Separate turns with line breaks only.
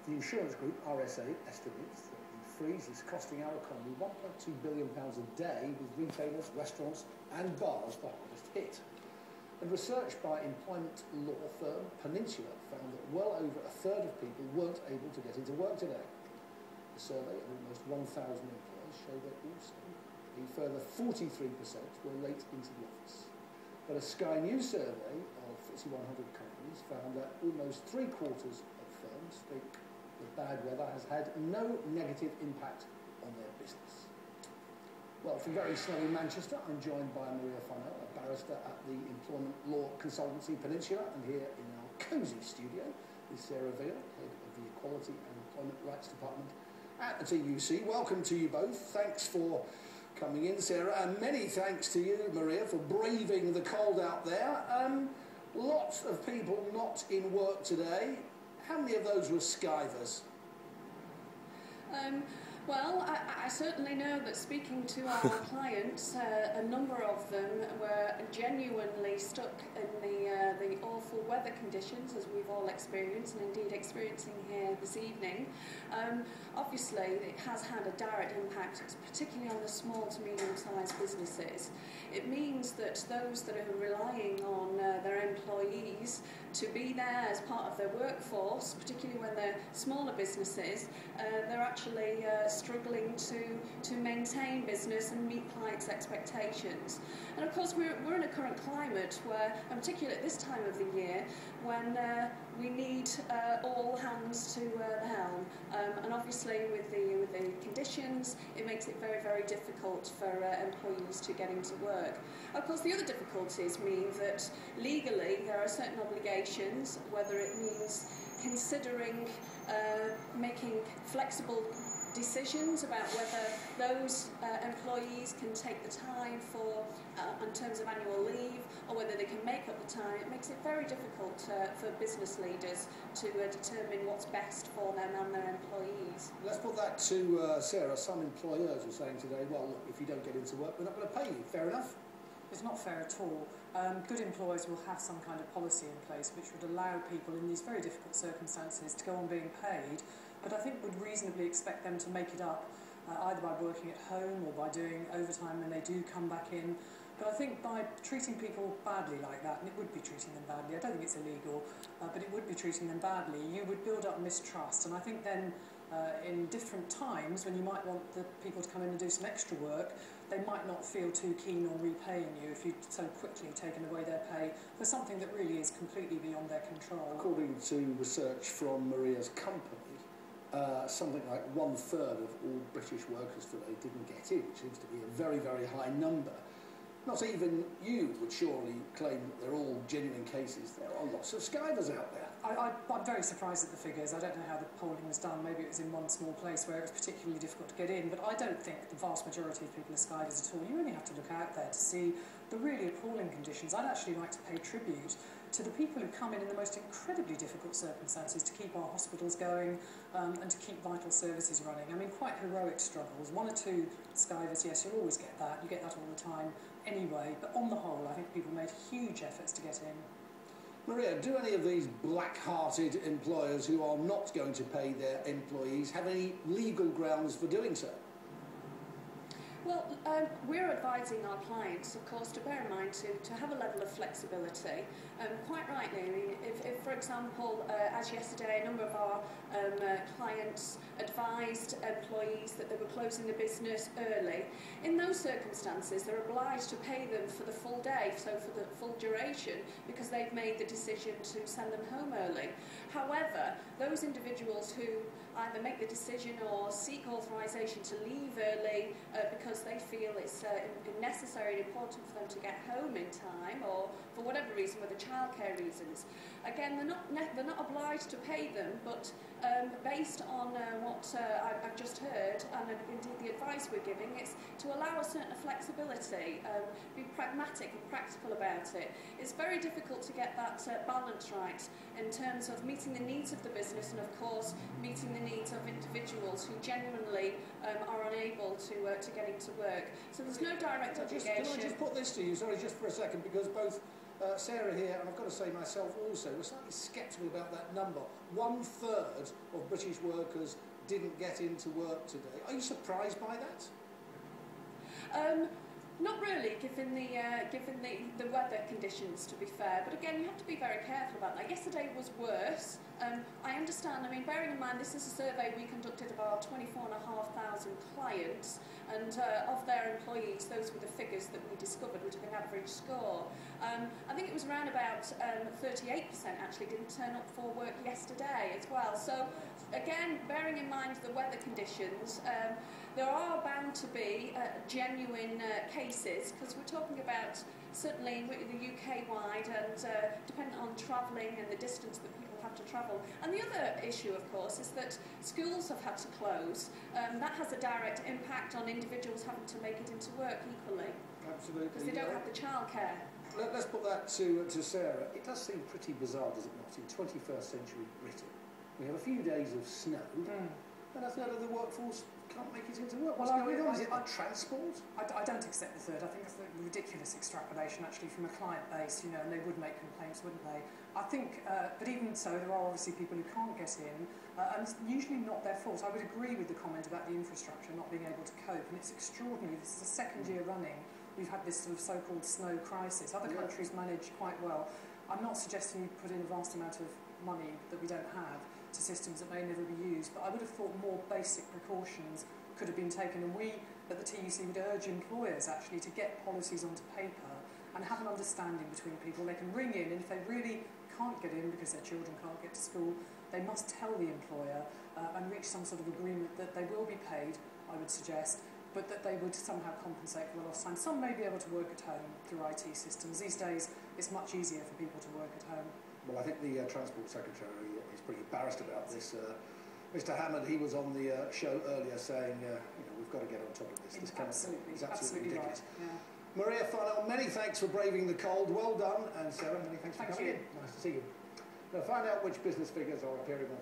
The insurance group RSA estimates that the freeze is costing our economy £1.2 billion a day, with retailers, restaurants and bars the hardest hit. And research by employment law firm Peninsula found that well over a third of people weren't able to get into work today. A survey of almost 1,000 employees showed that also a further 43% were late into the office. But a Sky News survey of FTSE 100 companies found that almost three-quarters of firms think the bad weather has had no negative impact on their business. Well, from very snowy Manchester, I'm joined by Maria Farnell, a barrister at the employment law consultancy Peninsula, and here in our cosy studio is Sarah Veal, head of the Equality and Employment Rights Department at the TUC. Welcome to you both. Thanks for coming in, Sarah, and many thanks to you, Maria, for braving the cold out there. Lots of people not in work today. How many of those were skivers?
Well, I certainly know that speaking to our clients, a number of them were genuinely stuck in the awful weather conditions, as we've all experienced, and indeed experiencing here this evening. Obviously, it has had a direct impact, particularly on the small to medium-sized businesses. It means that those that are relying on their employees to be there as part of their workforce, particularly when they're smaller businesses, they're actually struggling to maintain business and meet clients' expectations. And of course, we're in a current climate where, and particularly at this time of the year, when we need all hands to the helm. And obviously, with the conditions, it makes it very, very difficult for employees to get into work. Of course, the other difficulties mean that legally there are certain obligations, whether it means considering making flexible decisions about whether those employees can take the time for, in terms of annual leave, or whether they can make up the time. It makes it very difficult for business leaders to determine what's best for them and their employees.
Let's put that to Sarah. Some employers are saying today, well, look, if you don't get into work, we're not going to pay you. Fair enough?
It's not fair at all. Good employers will have some kind of policy in place which would allow people in these very difficult circumstances to go on being paid, but I think would reasonably expect them to make it up either by working at home or by doing overtime when they do come back in. But I think by treating people badly like that, and it would be treating them badly, I don't think it's illegal, but it would be treating them badly, you would build up mistrust. And I think then in different times, when you might want the people to come in and do some extra work, they might not feel too keen on repaying you if you've so quickly taken away their pay for something that really is completely beyond their control. According
to research from Maria's company, something like 1/3 of all British workers today didn't get in, which seems to be a very, very high number. Not even you would surely claim that they're all genuine cases. There are lots of skivers out there.
I'm very surprised at the figures. I don't know how the polling was done. Maybe it was in one small place where it was particularly difficult to get in, but I don't think the vast majority of people are skivers at all. You really have to look out there to see the really appalling conditions. I'd actually like to pay tribute to the people who come in the most incredibly difficult circumstances to keep our hospitals going and to keep vital services running. I mean, quite heroic struggles. One or two skivers, yes, you'll always get that. You get that all the time anyway. But on the whole, I think people made huge efforts to get in.
Maria, do any of these black-hearted employers who are not going to pay their employees have any legal grounds for doing so?
Well, we're advising our clients, of course, to bear in mind to have a level of flexibility. Quite rightly, I mean, if for example, as yesterday, a number of our clients advised employees that they were closing the business early, in those circumstances, they're obliged to pay them for the full day, so for the full duration, because they've made the decision to send them home early. However, those individuals who either make the decision or seek authorisation to leave early because they feel it's necessary and important for them to get home in time, or for whatever reason, whether childcare reasons. Again, they're not obliged to pay them, but based on what I've just heard, and indeed the advice we're giving, it's to allow a certain flexibility, be pragmatic and practical about it. It's very difficult to get that balance right in terms of meeting the needs of the business and, of course, meeting the needs of individuals who genuinely are unable to get into work. So there's no direct obligation.
Can I just put this to you, sorry, just for a second, because both Sarah here, and I've got to say myself also, we're slightly sceptical about that number. 1/3 of British workers didn't get into work today. Are you surprised by that?
Not really, given the weather conditions, to be fair. But again, you have to be very careful about that. Yesterday was worse. I understand. I mean, bearing in mind this is a survey we conducted of our 24,500 clients, and of their employees, those were the figures that we discovered. We took an average score. I think it was around about 38% actually didn't turn up for work yesterday as well. So again, bearing in mind the weather conditions, there are bound to be genuine cases, because we're talking about certainly the UK-wide and dependent on travelling and the distance that people have to travel. And the other issue, of course, is that schools have had to close. That has a direct impact on individuals having to make it into work equally.
Absolutely.
Because they don't have the childcare.
Let's put that to Sarah. It does seem pretty bizarre, does it not, in 21st century Britain? We have a few days of snow, and a third of the workforce can't make it into work. What's going on? Is it transport?
I don't accept the third. I think it's a ridiculous extrapolation, actually, from a client base, you know, and they would make complaints, wouldn't they? I think, but even so, there are obviously people who can't get in, and it's usually not their fault. I would agree with the comment about the infrastructure not being able to cope, and it's extraordinary. This is the second year running we've had this sort of so-called snow crisis. Other countries manage quite well. I'm not suggesting you put in a vast amount of money that we don't have to systems that may never be used, but I would have thought more basic precautions could have been taken, and we at the TUC would urge employers actually to get policies onto paper and have an understanding between people. They can ring in, and if they really can't get in because their children can't get to school, they must tell the employer and reach some sort of agreement that they will be paid, I would suggest, but that they would somehow compensate for the lost time. Some may be able to work at home through IT systems. These days it's much easier for people to work at home.
Well, I think the Transport Secretary is pretty embarrassed about this. Mr. Hammond, he was on the show earlier saying, you know, we've got to get on top of this. This absolutely ridiculous.
Right. Yeah.
Maria Farnell, many thanks for braving the cold. Well done. And Sarah, many thanks for coming in. Nice to see you. Now, find out which business figures are appearing on